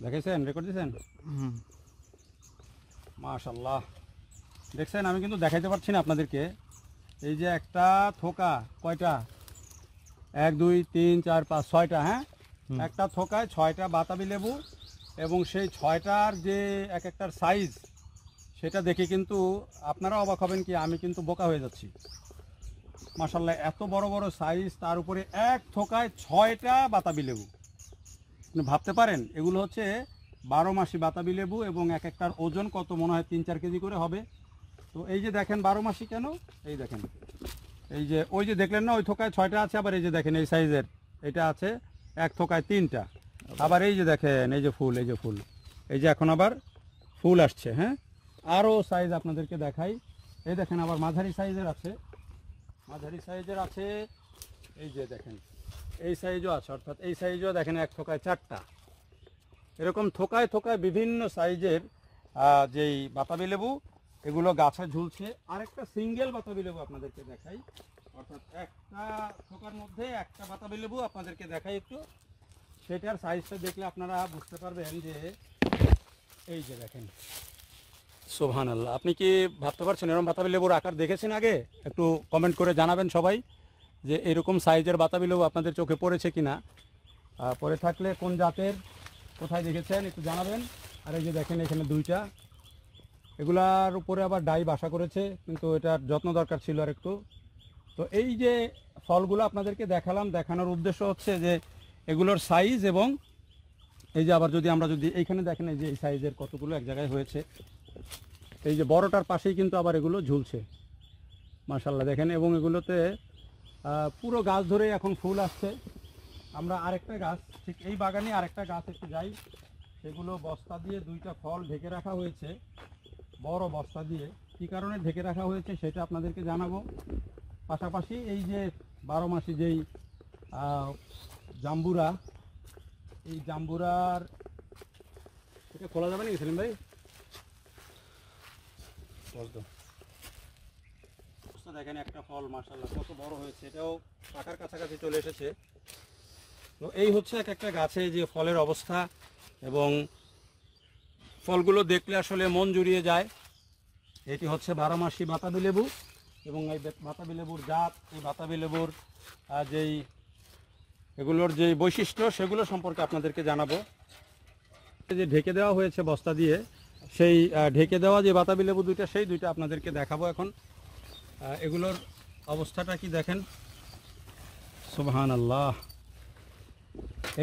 দেখেছেন, রেকর্ড দিয়েছেন? মাশাআল্লাহ, দেখছেন আমি কিন্তু দেখাইতে পারছি না আপনাদেরকে। এই যে একটা থোকা, কয়টা, 1 2 3 4 5 6টা, হ্যাঁ, একটা থোকায় 6টা বাতাবি লেবু, এবং সেই 6টার যে এক একটার সাইজ সেটা দেখে কিন্তু আপনারা অবাক হবেন কি আমি কিন্তু বোকা হয়ে যাচ্ছি। মাশাআল্লাহ, এত বড় বড় সাইজ, তার উপরে এক থোকায় 6টা বাতাবি লেবু। আপনি ভাবতে পারেন এগুলো হচ্ছে 12 মাসি বাতাবি লেবু, এবং এক একটার ওজন কত, মনে হয় 3-4 কেজি করে হবে। তো এই যে দেখেন 12 মাসি কেন, এই দেখেন, এই যে ওই যে দেখলেন না ওই থোকায় 6টা আছে, আবার এই যে দেখেন এই সাইজের এটা আছে এক থোকায় 3টা। আবার এই যে দেখেন এই যে ফুল, এই যে ফুল, এই যে এখন আবার ফুল আসছে। হ্যাঁ, আরও সাইজ আপনাদেরকে দেখাই। এই দেখেন আবার মাঝারি সাইজের আছে, মাঝারি সাইজের আছে, এই যে দেখেন এই সাইজও আছে, অর্থাৎ এই সাইজও দেখেন এক থোকায় 4টা। এরকম থোকায় থোকায় বিভিন্ন সাইজের যেই বাতাবি লেবু এগুলো গাছে ঝুলছে। আরেকটা সিঙ্গেল বাতাবি লেবু আপনাদেরকে দেখাই, অর্থাৎ একটা থোকার মধ্যে একটা বাতাবি লেবু আপনাদেরকে দেখাই একটু, সেটার সাইজটা দেখলে আপনারা বুঝতে পারবেন যে এই যে দেখেন। সুবহানাল্লাহ, আপনি কি ভাবতে পারছেন এরকম বাতাবি লেবুর আকার দেখেছেন আগে? একটু কমেন্ট করে জানাবেন সবাই যে এরকম সাইজের বাতাবি লেবু আপনাদের চোখে পড়েছে কিনা, পরে থাকলে কোন জাতের, কোথায় দেখেছেন একটু জানাবেন। আর এই যে দেখেন এখানে 2টা, এগুলার উপরে আবার ডাই বাসা করেছে, কিন্তু এটার যত্ন দরকার ছিল আর একটু। তো এই যে ফলগুলো আপনাদেরকে দেখালাম, দেখানোর উদ্দেশ্য হচ্ছে যে এগুলোর সাইজ, এবং এই যে আবার যদি আমরা যদি এইখানে দেখেন এই যে এই সাইজের কতগুলো এক জায়গায় হয়েছে, এই যে বড়টার পাশেই কিন্তু আবার এগুলো ঝুলছে। মাশাআল্লাহ দেখেন, এবং এগুলোতে পুরো গাছ ধরে এখন ফুল আসছে। আমরা আরেকটা গাছ, ঠিক এই বাগানে আরেকটা গাছ একটু যাই, সেগুলো বস্তা দিয়ে 2টা ফল ঢেকে রাখা হয়েছে, বড় বস্তা দিয়ে। কী কারণে ঢেকে রাখা হয়েছে সেটা আপনাদেরকে জানাবো। পাশাপাশি এই যে 12 মাসি যেই জাম্বুরা, এই জাম্বুরার এটা খোলা যাবে নাকি সেলিম ভাই? দেখেন একটা ফল মাশাআল্লাহ কত বড় হয়েছে, এটাও পাকার কাছাকাছি চলে এসেছে। তো এই হচ্ছে এক একটা গাছে যে ফলের অবস্থা, এবং ফলগুলো দেখলে আসলে মন জুড়িয়ে যায়। এটি হচ্ছে 12 মাসি বাতাবি লেবু, এবং এই বাতাবি লেবুর জাত, এই বাতাবি লেবুর যেই এগুলোর যেই বৈশিষ্ট্য সেগুলো সম্পর্কে আপনাদেরকে জানাবো। যে ঢেকে দেওয়া হয়েছে বস্তা দিয়ে, সেই ঢেকে দেওয়া যে বাতাবি লেবু 2টা, সেই 2টা আপনাদেরকে দেখাবো এখন। এগুলোর অবস্থাটা কি দেখেন, সুবহানাল্লাহ।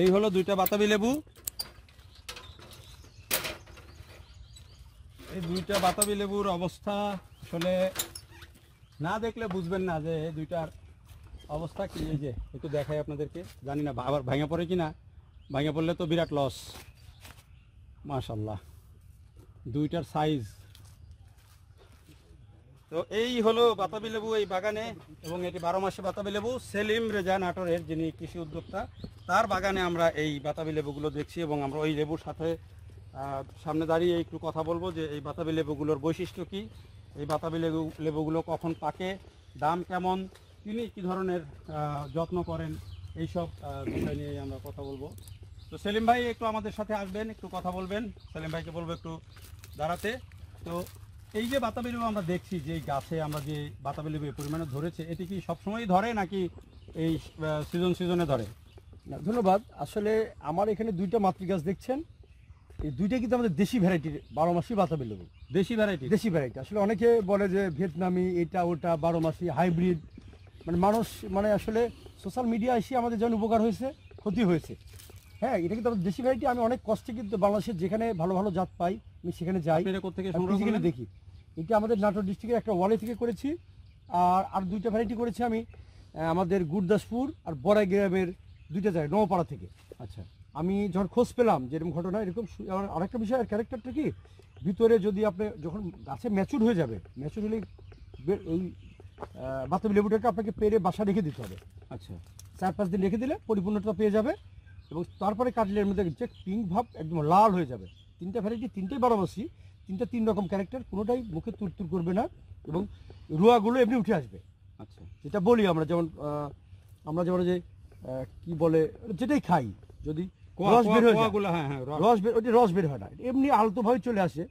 এই হলো 2টা বাতাবি লেবু। এই 2টা বাতাবি লেবুর অবস্থা আসলে না দেখলে বুঝবেন না যে 2টার অবস্থা কি। এই যে একটু দেখাই আপনাদেরকে, জানি না আবার ভেঙে পড়ে কি না, ভেঙে পড়লে তো বিরাট লস। মাশাআল্লাহ, 2টার সাইজ। তো এই হলো বাতাবি লেবু এই বাগানে, এবং এটি 12 মাসে বাতাবি লেবু। সেলিম রেজা নাটোরের যিনি কৃষি উদ্যোক্তা, তার বাগানে আমরা এই বাতাবি লেবুগুলো দেখছি, এবং আমরা ওই লেবুর সাথে সামনে দাঁড়িয়ে একটু কথা বলবো যে এই বাতাবি লেবুগুলোর বৈশিষ্ট্য কি, এই বাতাবি লেবুগুলো কখন পাকে, দাম কেমন, তিনি কী ধরনের যত্ন করেন, এইসব বিষয় নিয়ে আমরা কথা বলবো। তো সেলিম ভাই একটু আমাদের সাথে আসবেন, একটু কথা বলবেন। সেলিম ভাইকে বলবো একটু দাঁড়াতে। তো এই যে বাতাবি লেবু আমরা দেখছি, যে গাছে আমরা যে বাতাবি লেবু এই পরিমাণে ধরেছে, এটি কি সবসময়ই ধরে নাকি এই সিজনে ধরে? না, ধন্যবাদ। আসলে আমার এখানে 2টা মাতৃ গাছ দেখছেন, এই 2টা কিন্তু আমাদের দেশি ভ্যারাইটির 12 মাসি বাতাবি লেবু। দেশি ভ্যারাইটি? দেশি ভ্যারাইটি। আসলে অনেকে বলে যে ভিয়েতনামি, এটা ওটা 12 মাসি হাইব্রিড, মানে মানুষ মানে আসলে সোশ্যাল মিডিয়া এসে আমাদের যেমন উপকার হয়েছে, ক্ষতি হয়েছে। হ্যাঁ, এটা কিন্তু আমাদের দেশি ভ্যারাইটি। আমি অনেক কষ্টে কিন্তু বাংলাদেশের যেখানে ভালো ভালো জাত পাই আমি সেখানে যাই, ফিজিক্যালি দেখি। এটা আমাদের নাটোর ডিস্ট্রিক্টের একটা ওয়ালে থেকে করেছি। আর 2টা ভ্যারাইটি করেছি আমি আমাদের গুরদাসপুর আর বড়াই গ্রামের 2টা জায়গায়, নওপাড়া থেকে। আচ্ছা, আমি যখন খোঁজ পেলাম যে এরকম ঘটনা, এরকম আরেকটা বিষয়, ক্যারেক্টারটা কি, ভিতরে যদি আপনি যখন গাছে ম্যাচুর হয়ে যাবে, ম্যাচুর হলে ওই বাতাবি লেবুটাকে আপনাকে পেরে বাসা রেখে দিতে হবে। আচ্ছা, 4-5 দিন রেখে দিলে পরিপূর্ণতা পেয়ে যাবে, এবং তারপরে কাটলে এর মধ্যে যে পিঙ্ক ভাব একদম লাল হয়ে যাবে। 3টা ভ্যারাইটি, 3টাই 12 মাসি, 3টা 3 রকম ক্যারেক্টার, কোনোটাই মুখে তুরতুর করবে না, এবং রুয়াগুলো এমনি উঠে আসবে। আচ্ছা, যেটা বলি আমরা যেমন যে কি বলে যেটাই খাই, যদি রস বের হয়ে যায়। কোয়াগুলো, হ্যাঁ হ্যাঁ, ওটা রস বের হয় না, এমনি আলতোভাবে চলে আসে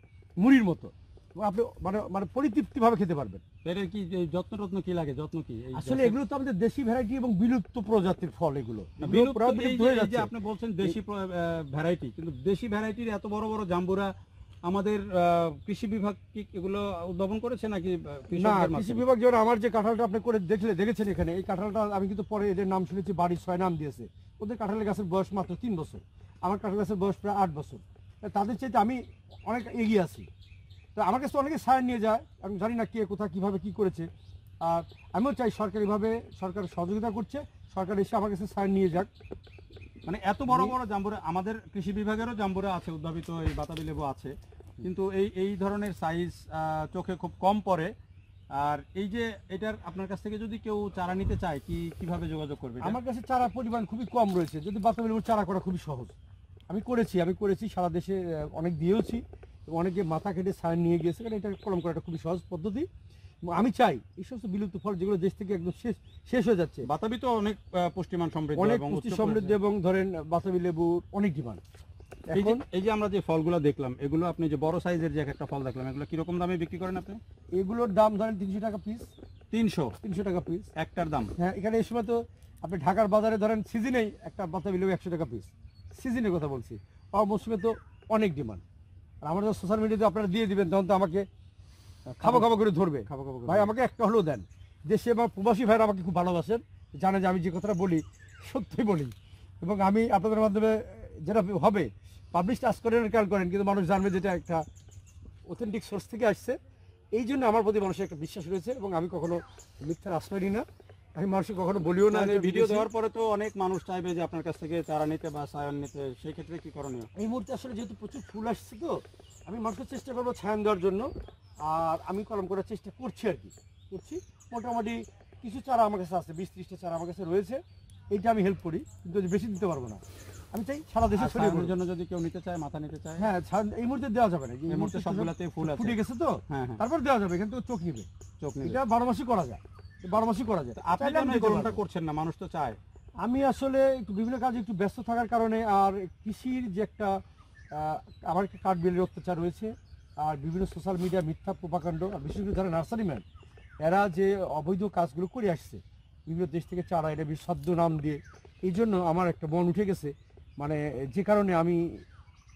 মুড়ির মতো, এবং আপনি মানে মানে পরিতৃপ্তিভাবে খেতে পারবেন। এটার কি এই যত্ন কি লাগে, যত্ন কি এই আসলে গাছের? এগুলো তো আমাদের দেশি ভ্যারাইটি এবং বিলুপ্ত প্রজাতির ফল, এগুলো বিলুপ্ত, প্রায় এই বিলুপ্ত যে- হয়ে এই যে যাচ্ছে। আপনি বলছেন দেশি ভ্যারাইটি, কিন্তু দেশি ভ্যারাইটির এত বড় বড় জাম্বুরা আমাদের কৃষি বিভাগ কি এগুলো উদ্ভাবন করেছে নাকি না, কৃষকদের কৃষি মাধ্যমে? বিভাগ যেমন আমার যে কাঁঠালটা আপনি করে দেখেছেন এখানে, এই কাঁঠালটা আমি কিন্তু পরে এদের নাম শুনেছি বাড়ির 6 নাম দিয়েছে। ওদের কাঁঠালের গাছের বয়স মাত্র 3 বছর, আমার কাঁঠাল গাছের বয়স প্রায় 8 বছর। তাদের চাইতে আমি অনেক এগিয়ে আছি। তো আমার কাছে অনেকে সার নিয়ে যায়, আমি জানি না কে কোথায় কীভাবে কী করেছে। আর আমিও চাই সরকারিভাবে, সরকার সহযোগিতা করছে, সরকার এসে আমার কাছে সার নিয়ে যাক। মানে এত বড় বড় জাম্বুরা আমাদের কৃষি বিভাগেরও জাম্বুরা আছে, উদ্ভাবিত এই বাতাবি লেবু আছে, কিন্তু এই ধরনের সাইজ চোখে খুব কম পড়ে। আর এই যে এটার আপনার কাছ থেকে যদি কেউ চারা নিতে চায় কিভাবে যোগাযোগ করবে এটা? আমার কাছে চারা পরিমাণ খুবই কম রয়েছে, যদি বাতাবি লেবুর চারা করা খুবই সহজ। আমি করেছি সারা দেশে, অনেক দিয়েওছি, এবং অনেকে মাথা কেটে সার নিয়ে গিয়েছে, কারণ এটা কলম করাটা খুবই সহজ পদ্ধতি। এবং আমি চাই এই সমস্ত বিলুপ্ত ফল যেগুলো দেশ থেকে একদম শেষ হয়ে যাচ্ছে, বাতাবি তো অনেক পুষ্টিমান সমৃদ্ধ অনেক এবং পুষ্টি উচ্চ সমৃদ্ধ, পরিমাণে। এবং ধরেন বাতাবি লেবুর অনেক ডিমান্ড এখন। এই যে আমরা যে ফলগুলো দেখলাম, এগুলো আপনি যে বড় সাইজের যে একটা ফল দেখলাম, এগুলো কিরকম দামে বিক্রি করেন আপনি? এগুলোর দাম ধরেন 300 টাকা পিস। 300 টাকা পিস একটার দাম? হ্যাঁ, এখানে এই সময় তো আপনি ঢাকার বাজারে ধরেন সিজনেই একটা বাতাবি লেবু 100 টাকা পিস, সিজনের কথা বলছি। মৌসুমে তো অনেক ডিমান্ড। আর আমার যখন সোশ্যাল মিডিয়াতে আপনারা দিয়ে দিবেন, তখন তো আমাকে খাবো করে ধরবে, খাবো করে ভাই আমাকে একটা হলেও দেন। দেশে বা প্রবাসী ভাইরা আমাকে খুব ভালোবাসেন, জানে যে আমি যে কথাটা বলি সত্যি বলি, এবং আমি আপনাদের মাধ্যমে যেটা হবে পাবলিশ আজ করেন খেয়াল করেন, কিন্তু মানুষ জানবে যেটা একটা অথেন্টিক সোর্স থেকে আসছে। এই জন্য আমার প্রতি মানুষের একটা বিশ্বাস রয়েছে, এবং আমি কখনো মিথ্যার আশ্রয় নিই না, আমি মানুষকে কখনো বলিও না। ভিডিও দেওয়ার পরে তো অনেক মানুষ চাইবে যে আপনার কাছ থেকে চারা নিতে বা সায়ন নিতে, সেই ক্ষেত্রে কি করণীয়? এই মুহূর্তে আসলে যেহেতু প্রচুর ফুল আসছে, তো আমি মানুষকে চেষ্টা করবো ছায়ান দেওয়ার জন্য, আর আমি কলম করার চেষ্টা করছি আর কি করছি। মোটামুটি কিছু চারা আমার কাছে আছে, 20-30টা চারা আমার কাছে রয়েছে, এইটা আমি হেল্প করি, কিন্তু বেশি দিতে পারবো না। আমি চাই সারা দেশে ছড়িয়ে সায়নের পড়ুক। জন্য যদি কেউ নিতে চায়, মাথা নিতে চায়, হ্যাঁ, এই মুহূর্তে দেওয়া যাবে না, এই মুহূর্তে সবগুলাতেই ফুল আছে, ফুটে গেছে তো, হ্যাঁ হ্যাঁ, তারপর দেওয়া যাবে, কিন্তু চোখ নিবে। চোখ নিবে। এটা 12 মাসই করা যায়, 12 মাসই করা যায়। আপনি চাইলে কেন আমি এই দিতে কলমটা পারবো। করছেন না? মানুষ তো চায়। আমি আসলে একটু বিভিন্ন কাজে একটু ব্যস্ত থাকার কারণে, আর কৃষির যে একটা আমার একটা কাঠ বিলের অত্যাচার রয়েছে, আর বিভিন্ন সোশ্যাল মিডিয়া মিথ্যা প্রোপাকাণ্ড, আর বিশেষ করে যারা নার্সারিম্যান, এরা যে অবৈধ কাজগুলো করে আসছে বিভিন্ন দেশ থেকে চারা এটা বিশ্বদ্য নাম দিয়ে, এই জন্য আমার একটা মন উঠে গেছে, মানে যে কারণে আমি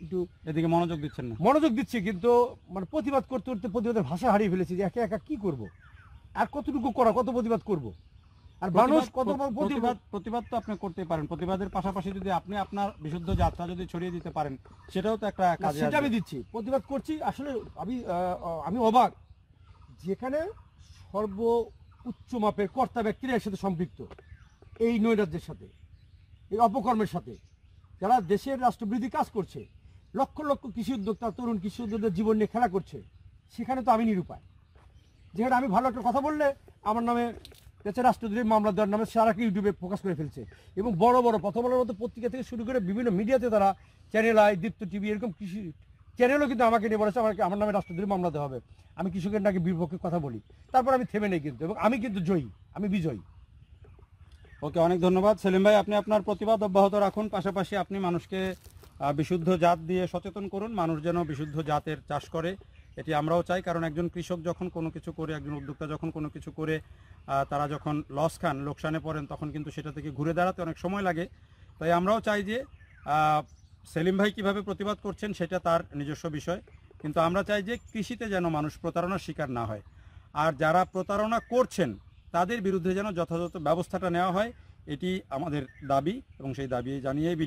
একটু এদিকে মনোযোগ দিচ্ছেন না। মনোযোগ দিচ্ছি, কিন্তু মানে প্রতিবাদ করতে করতে প্রতিবাদের ভাষা হারিয়ে ফেলেছি, যে একা একা কি করব, আর কতটুকু কত প্রতিবাদ করব, আর মানুষ কত প্রতিবাদ তো আপনি করতে পারেন। প্রতিবাদের পাশাপাশি যদি আপনি আপনার বিশুদ্ধ যাত্রা যদি ছড়িয়ে দিতে পারেন, সেটাও তো একটা কাজে সেটা আমি আসবে। দিচ্ছি, প্রতিবাদ করছি। আসলে আমি অবাক, যেখানে সর্ব উচ্চ মাপের কর্তা ব্যক্তিরা এর সাথে সম্পৃক্ত, এই নৈরাজ্যের সাথে, এই অপকর্মের সাথে, যারা দেশের রাষ্ট্রবিরোধী কাজ করছে, লক্ষ লক্ষ কৃষি উদ্যোক্তা, তরুণ কৃষি উদ্যোক্তাদের জীবন নিয়ে খেলা করছে, সেখানে তো আমি নিরুপায়। যেখানে আমি ভালো একটা কথা বললে আমার নামে দেশের রাষ্ট্রদ্রোহী মামলা দেওয়ার নামে সারাকে ইউটিউবে ফোকাস করে ফেলছে, এবং বড় বড় প্রথমবারের মতো পত্রিকা থেকে শুরু করে বিভিন্ন মিডিয়াতে তারা, চ্যানেল আই, দীপ্ত টিভি, এরকম কৃষি চ্যানেলও কিন্তু আমাকে নিয়ে বলেছে আমার নামে রাষ্ট্রদ্রোহী মামলা দেওয়া হবে, আমি কৃষকের নাকি বিপক্ষে কথা বলি। তারপর আমি থেমে নেই কিন্তু, এবং আমি কিন্তু জয়ী, আমি বিজয়ী। ওকে, অনেক ধন্যবাদ সেলিম ভাই। আপনি আপনার প্রতিবাদ অব্যাহত রাখুন, পাশাপাশি আপনি মানুষকে বিশুদ্ধ জাত দিয়ে সচেতন করুন, মানুষ যেন বিশুদ্ধ জাতের চাষ করে, এটি আমরাও চাই। কারণ একজন কৃষক যখন কোনো কিছু করে, একজন উদ্যোক্তা যখন কোনো কিছু করে, তারা যখন লস খান, লোকসানে পড়েন, তখন কিন্তু সেটা থেকে ঘুরে দাঁড়াতে অনেক সময় লাগে। তাই আমরাও চাই যে সেলিম ভাই কীভাবে প্রতিবাদ করছেন সেটা তার নিজস্ব বিষয়, কিন্তু আমরা চাই যে কৃষিতে যেন মানুষ প্রতারণার শিকার না হয়, আর যারা প্রতারণা করছেন তাদের বিরুদ্ধে যেন যথাযথ ব্যবস্থাটা নেওয়া হয়, এটি আমাদের দাবি, এবং সেই দাবি জানিয়েই